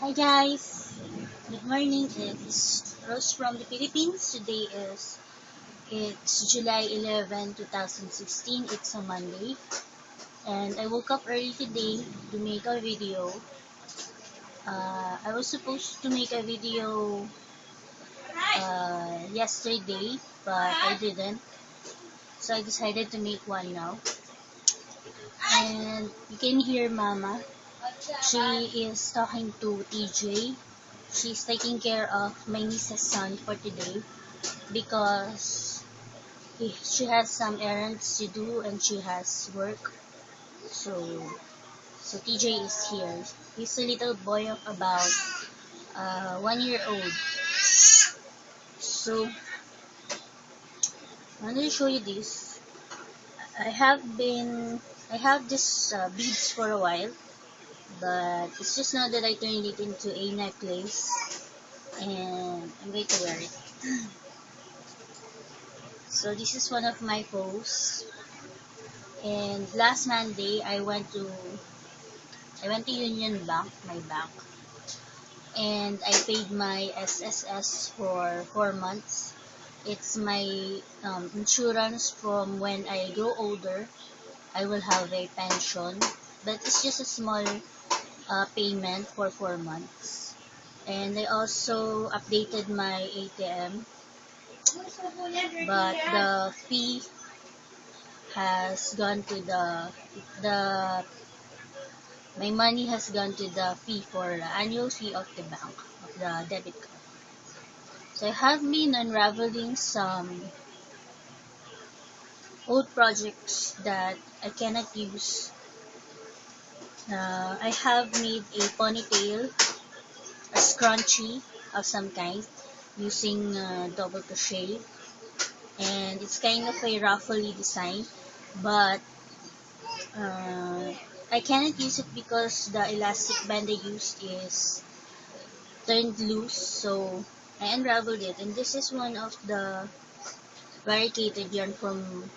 Hi guys, good morning. It's Rose from the Philippines. Today it's July 11, 2016. It's a Monday, and I woke up early today to make a video. I was supposed to make a video yesterday, but I didn't, so I decided to make one now. And you can hear Mama. She is talking to TJ. She's taking care of my niece's son for today because she has some errands to do and she has work. So, so TJ is here. He's a little boy of about 1 year old. So, I'm going to show you this. I have been, I have this beads for a while, but it's just now that I turned it into a necklace and I'm going to wear it. So this is one of my posts. And last Monday, I went to Union Bank, my bank, and I paid my SSS for 4 months. It's my insurance from when I grow older. I will have a pension, but it's just a small payment for 4 months. And I also updated my ATM, but the fee has gone to the my money has gone to the fee for the annual fee of the bank, of the debit card. So I have been unraveling some old projects that I cannot use. I have made a ponytail, a scrunchie of some kind, using double crochet, and it's kind of a ruffly design, but I cannot use it because the elastic band I used is turned loose, so I unraveled it, and this is one of the variegated yarn from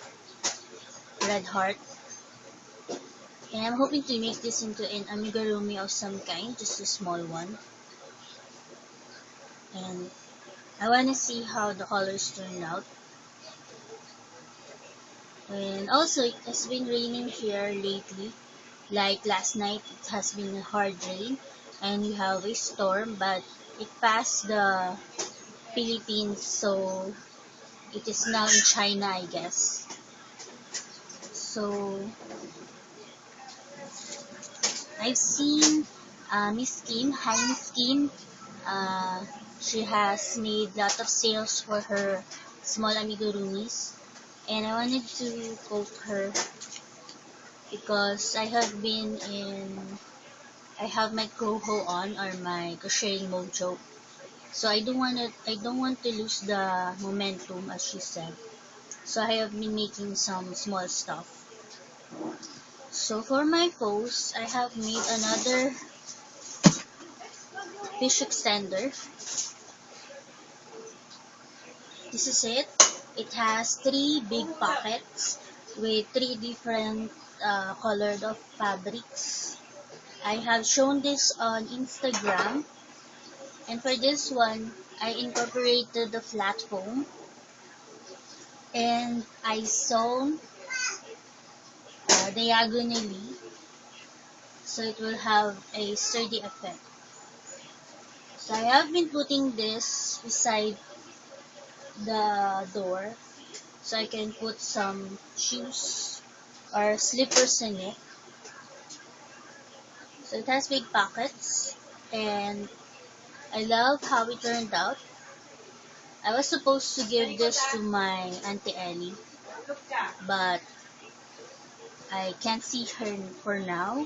Red Heart, and I'm hoping to make this into an amigurumi of some kind, just a small one, and I want to see how the colors turn out. And also, it has been raining here lately. Like last night, it has been a hard rain, and we have a storm, but it passed the Philippines, so it is now in China, I guess. So, I've seen Miss Kim. Hi, Miss Kim. Uh, she has made lot of sales for her small amigurumis, and I wanted to quote her because I have my Coho on, or my crocheting mojo. So I don't want to lose the momentum, as she said. So I have been making some small stuff. So for my post, I have made another fish extender. This is it. It has 3 big pockets with 3 different colored of fabrics. I have shown this on Instagram, and for this one, I incorporated the flat foam, and I sewn diagonally, so it will have a sturdy effect. So I have been putting this beside the door so I can put some shoes or slippers in it. So it has big pockets, and I love how it turned out. I was supposed to give this to my Auntie Ellie, but I can't see her for now,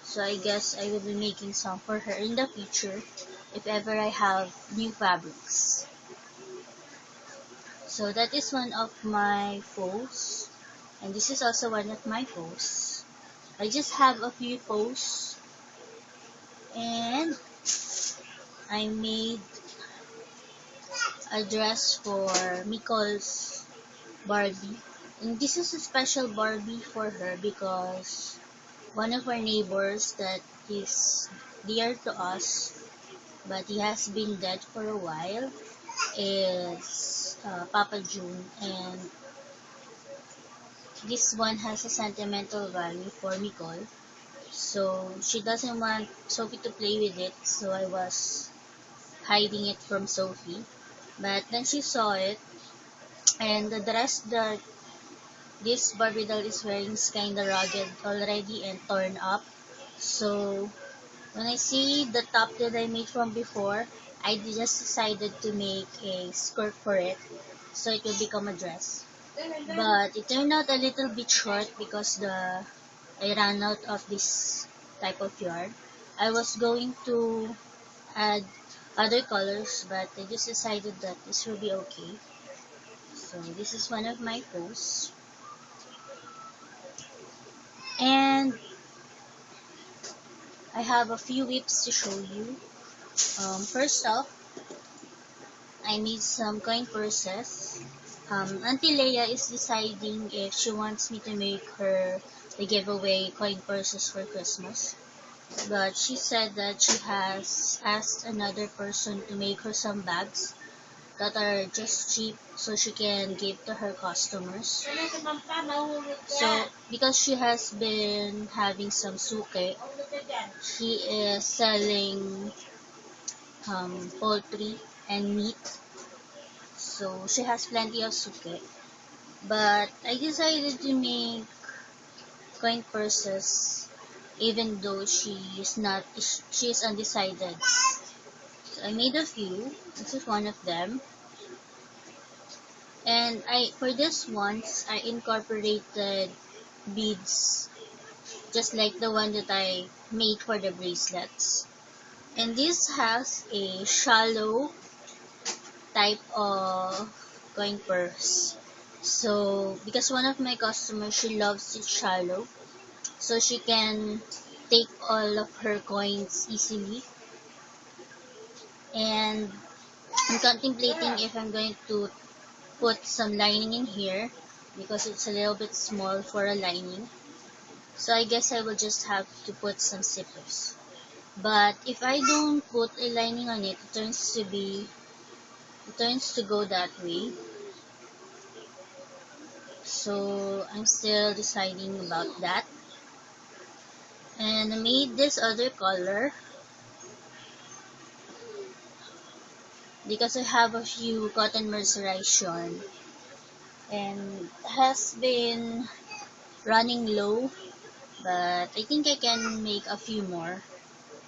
so I guess I will be making some for her in the future if ever I have new fabrics. So that is one of my posts, and this is also one of my posts. I just have a few posts, and I made a dress for Micole's Barbie. And this is a special Barbie for her because one of our neighbors that is dear to us but he has been dead for a while, is Papa June, and this one has a sentimental value for Nicole. So she doesn't want Sophie to play with it, so I was hiding it from Sophie. But then she saw it, and the dress that this Barbie doll is wearing is kinda rugged already and torn up. So when I see the top that I made from before, I just decided to make a skirt for it, so it will become a dress. But it turned out a little bit short because I ran out of this type of yarn. I was going to add other colors, but I just decided that this will be okay. So this is one of my posts. And I have a few whips to show you. First off, I made some coin purses. Auntie Leia is deciding if she wants me to make her the giveaway coin purses for Christmas. But she said that she has asked another person to make her some bags that are just cheap so she can give to her customers. So, because she has been having some suke, she is selling poultry and meat. So, she has plenty of suke. But I decided to make coin purses even though she is undecided. So I made a few. This is one of them. And for this ones, I incorporated beads just like the one that I made for the bracelets. And this has a shallow type of coin purse. So, because one of my customers, she loves it shallow, so she can take all of her coins easily. And I'm contemplating if I'm going to put some lining in here because it's a little bit small for a lining. So I guess I will just have to put some zippers. But if I don't put a lining on it, it turns to go that way. So I'm still deciding about that. And I made this other color because I have a few cotton mercerized yarn and has been running low, but I think I can make a few more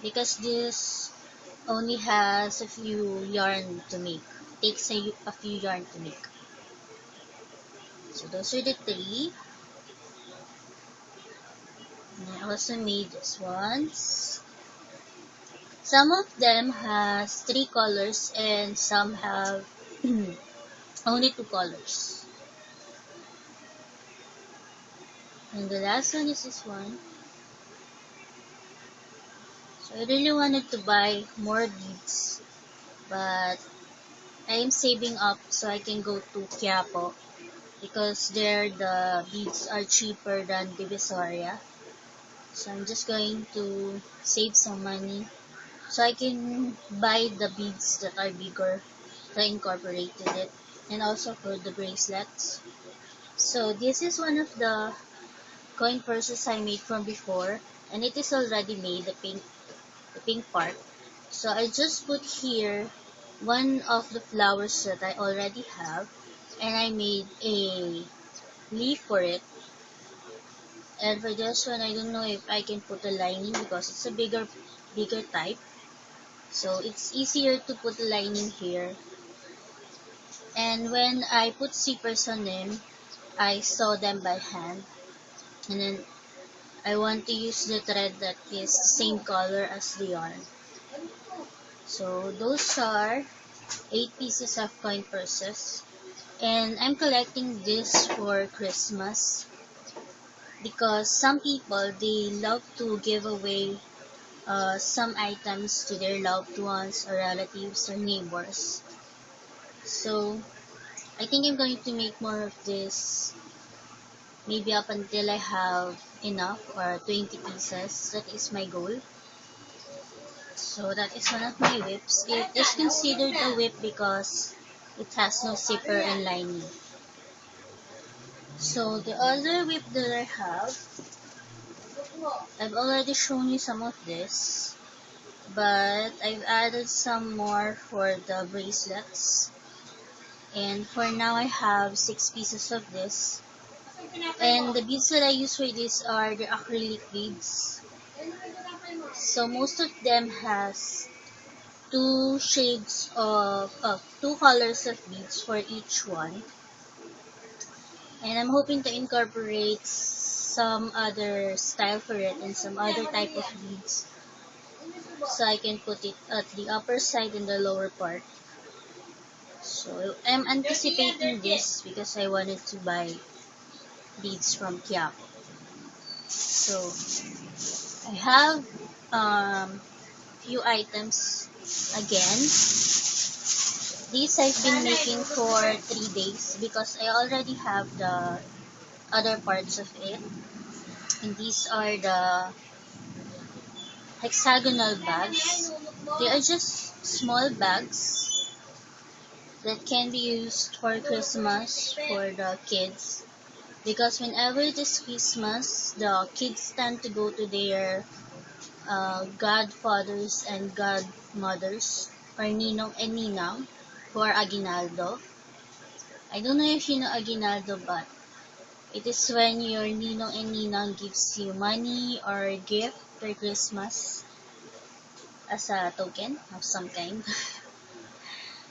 because this only has a few yarn to make. Takes a few yarn to make. So those are the three. And I also made this ones. Some of them has 3 colors and some have only 2 colors. And the last one is this one. So I really wanted to buy more beads, but I am saving up so I can go to Quiapo because there the beads are cheaper than Divisoria. So I'm just going to save some money so I can buy the beads that are bigger. So I incorporated it, and also for the bracelets. So this is one of the coin purses I made from before, and it is already made, the pink part. So I just put here one of the flowers that I already have, and I made a leaf for it. And for this one, I don't know if I can put a lining because it's a bigger type. So it's easier to put a lining here. And when I put zippers on them, I sew them by hand. And then I want to use the thread that is the same color as the yarn. So those are 8 pieces of coin purses. And I'm collecting this for Christmas because some people, they love to give away some items to their loved ones or relatives or neighbors. So I think I'm going to make more of this maybe up until I have enough or 20 pieces. That is my goal. So that is one of my whips. It is considered a whip because it has no zipper and lining. So the other whip that I have, I've already shown you some of this, but I've added some more for the bracelets. And for now I have 6 pieces of this. And the beads that I use for this are the acrylic beads. So most of them has two colors of beads for each one. And I'm hoping to incorporate some other style for it and some other type of beads. So I can put it at the upper side and the lower part. So I'm anticipating this because I wanted to buy beads from Quiapo. So I have few items again. These I've been making for 3 days because I already have the other parts of it. And these are the hexagonal bags. They are just small bags that can be used for Christmas for the kids. Because whenever it is Christmas, the kids tend to go to their godfathers and godmothers, or ninong and ninang, for aguinaldo. I don't know if you know aguinaldo, but it is when your ninong and ninang gives you money or gift for Christmas as a token of some kind.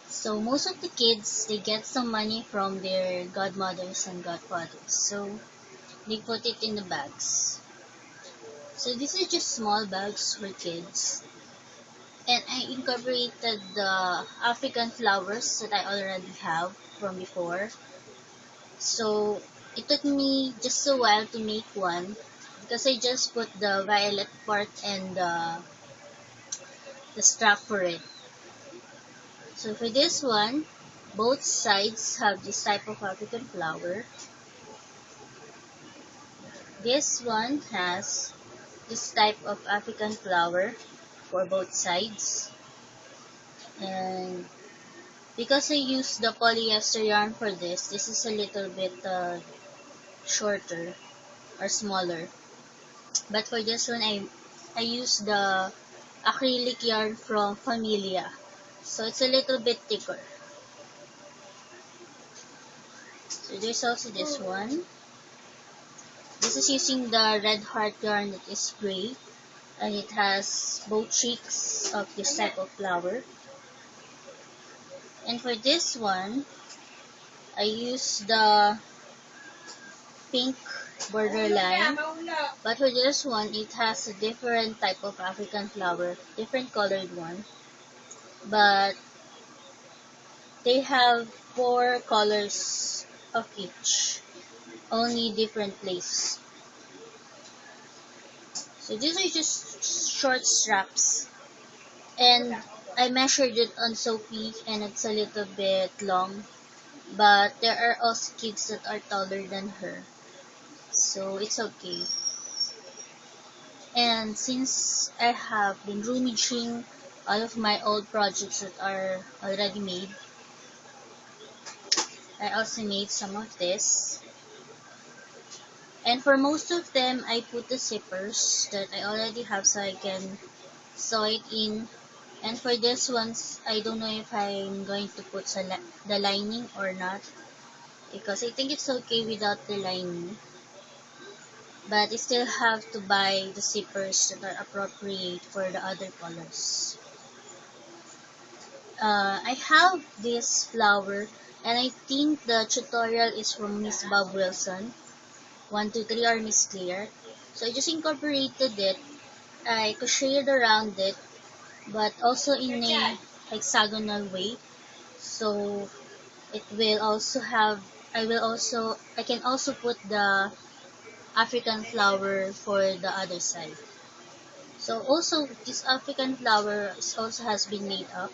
So most of the kids, they get some money from their godmothers and godfathers. So they put it in the bags. So these are just small bags for kids. And I incorporated the African flowers that I already have from before. So it took me just a while to make one because I just put the violet part and the strap for it. So for this one, both sides have this type of African flower. This one has this type of African flower for both sides. And because I used the polyester yarn for this is a little bit shorter or smaller. But for this one, I used the acrylic yarn from Familia. So it's a little bit thicker. So there's also this one. This is using the red heart yarn that is gray. And it has both cheeks of this type of flower. And for this one, I use the pink borderline. But for this one, it has a different type of African flower, different colored one. But they have 4 colors of each, only different place. So these are just short straps. And I measured it on Sophie and it's a little bit long. But there are also kids that are taller than her. So it's okay. And since I have been rummaging all of my old projects that are already made, I also made some of this. And for most of them, I put the zippers that I already have so I can sew it in. And for this ones, I don't know if I'm going to put the lining or not. Because I think it's okay without the lining. But I still have to buy the zippers that are appropriate for the other colors. I have this flower, and I think the tutorial is from Miss Bob Wilson, 123 or Miss Claire. So I just incorporated it. I crocheted around it, but also in a hexagonal way. So it will also have, I can also put the African flower for the other side. So also, this African flower also has been made up.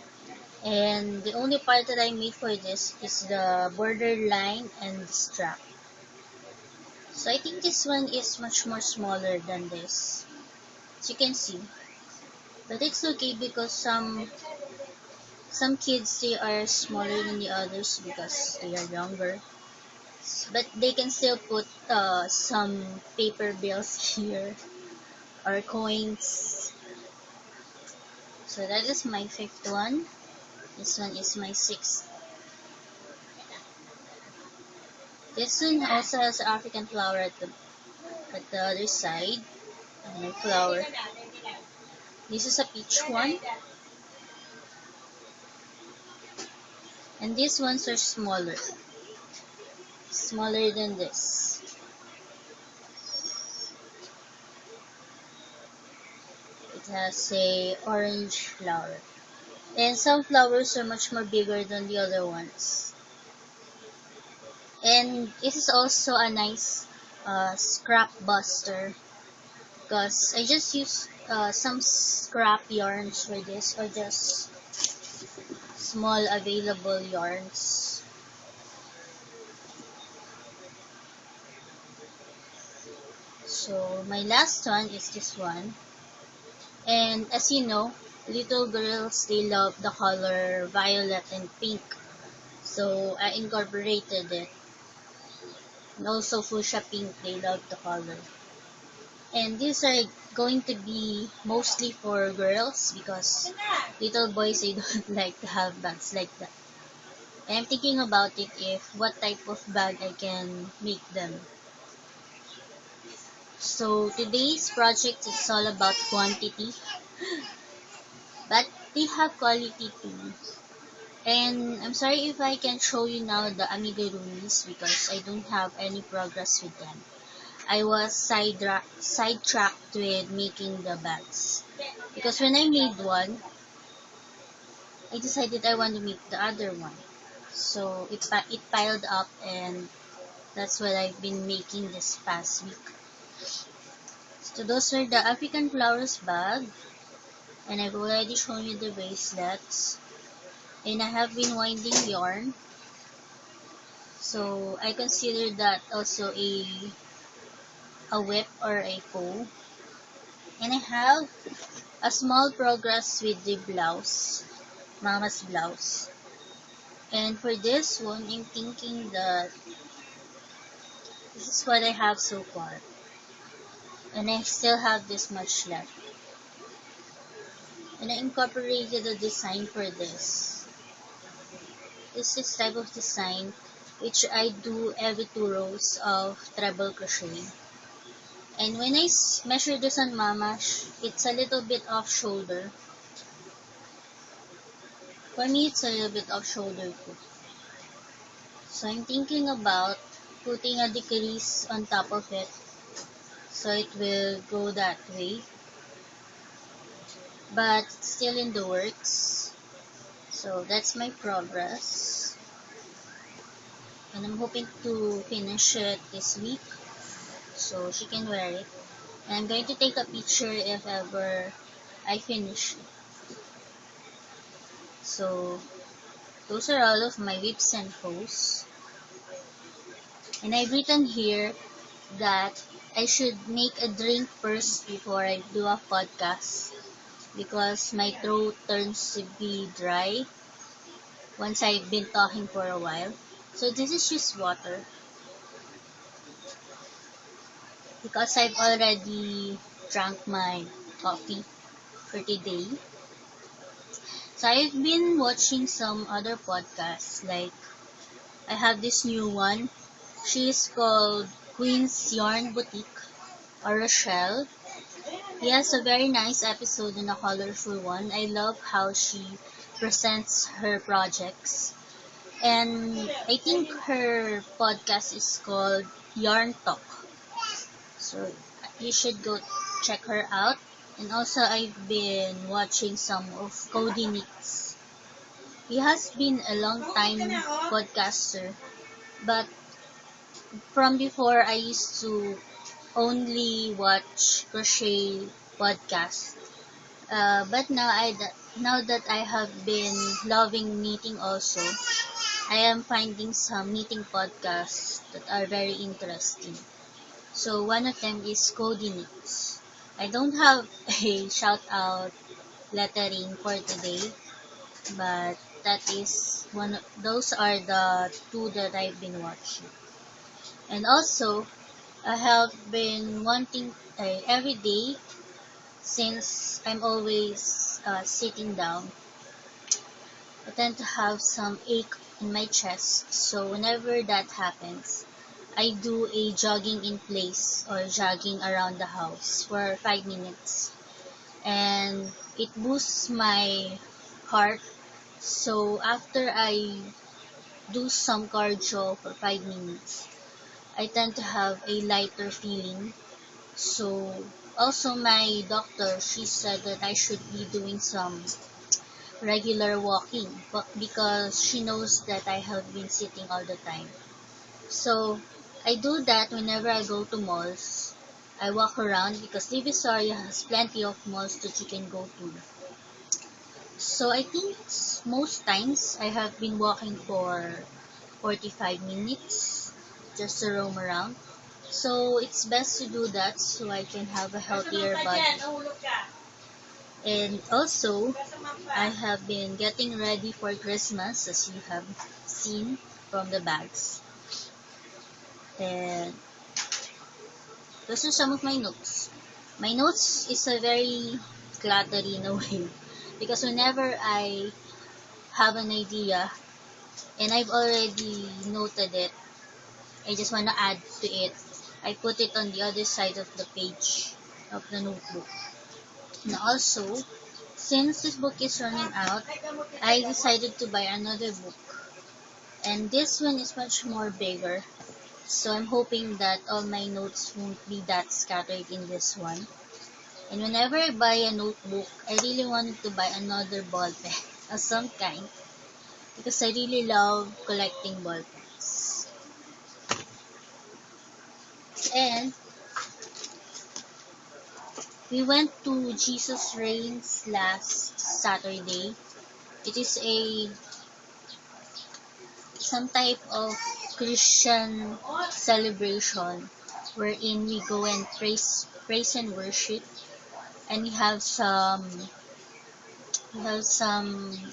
And the only part that I made for this is the border line and the strap. So I think this one is much more smaller than this. As you can see. But it's okay because some kids they are smaller than the others because they are younger. But they can still put some paper bills here or coins. So that is my fifth one. This one is my sixth. This one also has African flower at the other side. And my flower. This is a peach one. And these ones are smaller. Smaller than this. It has a orange flower. And some flowers are much more bigger than the other ones. And this is also a nice scrap buster because I just use some scrap yarns for this or just small available yarns. So my last one is this one. And as you know, little girls, they love the color violet and pink. So I incorporated it. And also fuchsia pink, they love the color. And these are going to be mostly for girls because little boys, they don't like to have bags like that. I'm thinking about it if what type of bag I can make them. So today's project is all about quantity, but they have quality too. And I'm sorry if I can show you now the amigurumis because I don't have any progress with them. I was sidetracked with making the bags. Because when I made one, I decided I want to make the other one. So it piled up and that's what I've been making this past week. So those are the African flowers bag. And I've already shown you the bracelets. And I have been winding yarn. So I consider that also a whip or a bow. And I have a small progress with the blouse, mama's blouse. And for this one, I'm thinking that this is what I have so far. And I still have this much left. And I incorporated a design for this. This is type of design which I do every 2 rows of treble crochet. And when I measure this on mama, it's a little bit off shoulder. For me, it's a little bit off shoulder too. So I'm thinking about putting a decrease on top of it so it will go that way. But it's still in the works. So that's my progress. And I'm hoping to finish it this week so she can wear it. And I'm going to take a picture if ever I finish it. So those are all of my whips and hose. And I've written here that I should make a drink first before I do a podcast because my throat turns to be dry once I've been talking for a while. So this is just water because I've already drank my coffee for today. So I've been watching some other podcasts, like I have this new one. She's called Queen's Yarn Boutique or Rochelle. He has a very nice episode and a colorful one. I love how she presents her projects. And I think her podcast is called Yarn Talk. So you should go check her out. And also I've been watching some of Cody Nix. He has been a long time podcaster, but from before I used to only watch crochet podcast. But now that I have been loving knitting also, I am finding some knitting podcasts that are very interesting. So one of them is Cody Knits. I don't have a shout out lettering for today, but those are the two that I've been watching. And also, I have been wanting every day, since I'm always sitting down, I tend to have some ache in my chest. So whenever that happens, I do a jogging in place or jogging around the house for 5 minutes. And it boosts my heart. So after I do some cardio for 5 minutes, I tend to have a lighter feeling. So also my doctor, she said that I should be doing some regular walking, but because she knows that I have been sitting all the time. So I do that whenever I go to malls. I walk around because Divisoria has plenty of malls that you can go to. So I think most times I have been walking for 45 minutes just to roam around. So it's best to do that so I can have a healthier body. And also, I have been getting ready for Christmas, as you have seen from the bags. And those are some of my notes. My notes is a very cluttery in a way, because whenever I have an idea and I've already noted it, I just want to add to it, I put it on the other side of the page of the notebook. And also, since this book is running out, I decided to buy another book. And this one is much more bigger. So I'm hoping that all my notes won't be that scattered in this one. And whenever I buy a notebook, I really wanted to buy another ball pen of some kind, because I really love collecting ball pens. And we went to Jesus Reigns last Saturday. It is some type of Christian celebration wherein we go and praise and worship, and we have some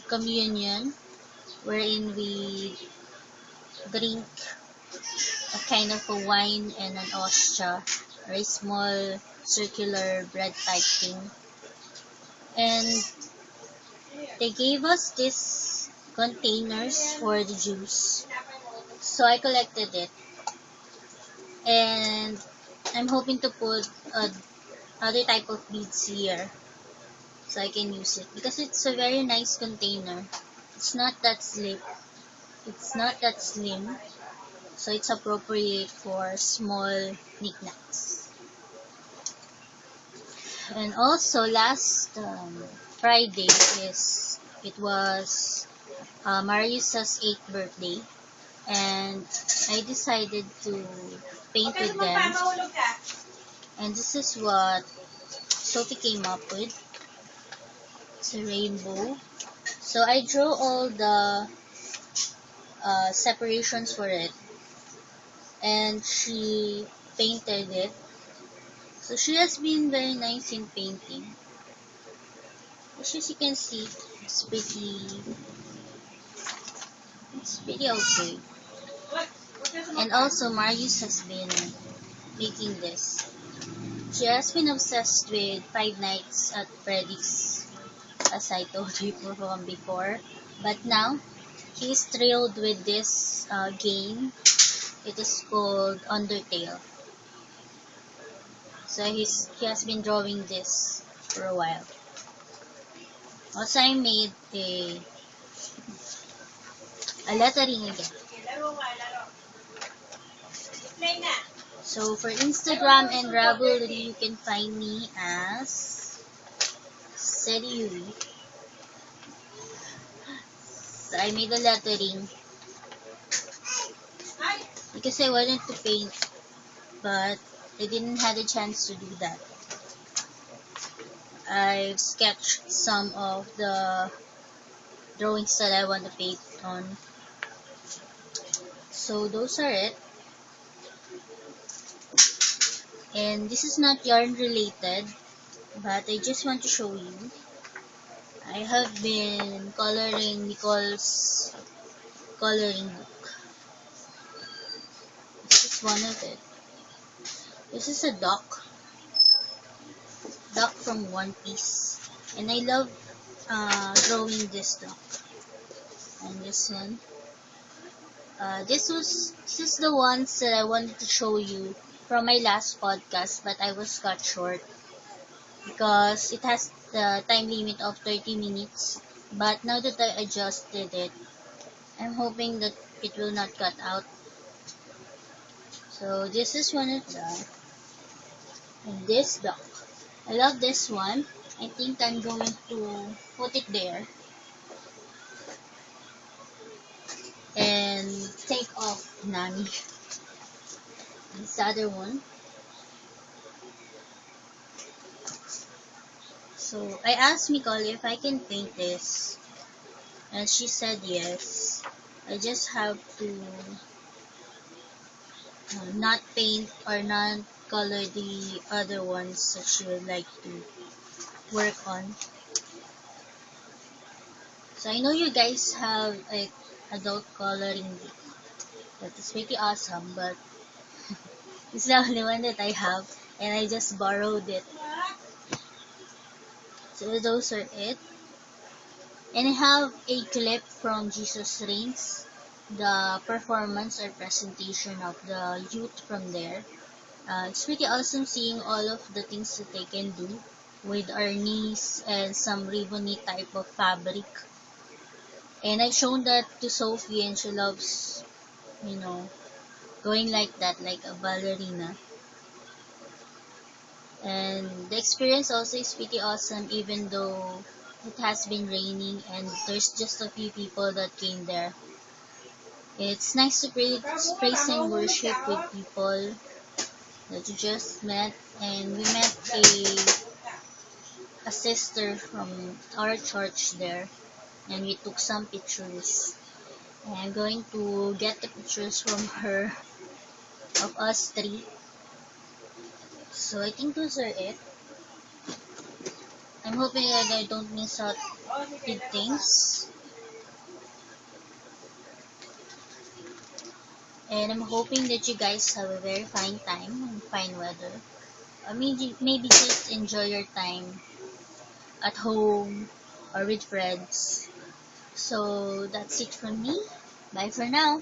communion wherein we drink a kind of a wine and an ostia, or a small circular bread type thing. And they gave us these containers for the juice. So I collected it. And I'm hoping to put other type of beads here so I can use it, because it's a very nice container. It's not that slim. It's not that slim, so it's appropriate for small knickknacks. And also last Friday it was Mariusa's 8th birthday, and I decided to paint with them. And this is what Sophie came up with. It's a rainbow. So I drew all the separations for it, and she painted it. So she has been very nice in painting. As you can see, it's pretty okay. And also Marius has been making this. She has been obsessed with Five Nights at Freddy's, as I told you from before. But now, he's thrilled with this game. It is called Undertale. So he has been drawing this for a while. Also, I made a lettering again. So for Instagram and Ravelry, you can find me as Seriuri. So I made a lettering because I wanted to paint, but I didn't have a chance to do that. I've sketched some of the drawings that I want to paint on. So those are it. And this is not yarn related, but I just want to show you. I have been coloring Nicole's coloring book. This is one of it. This is a duck from One Piece. And I love drawing this duck. And this one. This is the ones that I wanted to show you from my last podcast, but I was cut short because it has the time limit of 30 minutes. But now that I adjusted it, I'm hoping that it will not cut out. So this is one of them. And this duck. I love this one. I think I'm going to put it there and take off Nani. This other one. So I asked Nicole if I can paint this, and she said yes. I just have to not paint or not color the other ones that she would like to work on. So I know you guys have like adult coloring book that is pretty awesome, but it's the only one that I have, and I just borrowed it. So those are it. And I have a clip from Jesus Reigns, the performance or presentation of the youth from there. It's pretty awesome seeing all of the things that they can do with our knees and some ribbony type of fabric. And I've shown that to Sophie, and she loves, going like that, like a ballerina. And the experience also is pretty awesome, even though it has been raining and there's just a few people that came there. It's nice to praise and worship with people that you just met, and we met a sister from our church there, and we took some pictures. And I'm going to get the pictures from her of us three. So I think those are it. I'm hoping that I don't miss out big things. And I'm hoping that you guys have a very fine time and fine weather. Or maybe just enjoy your time at home or with friends. So that's it from me. Bye for now.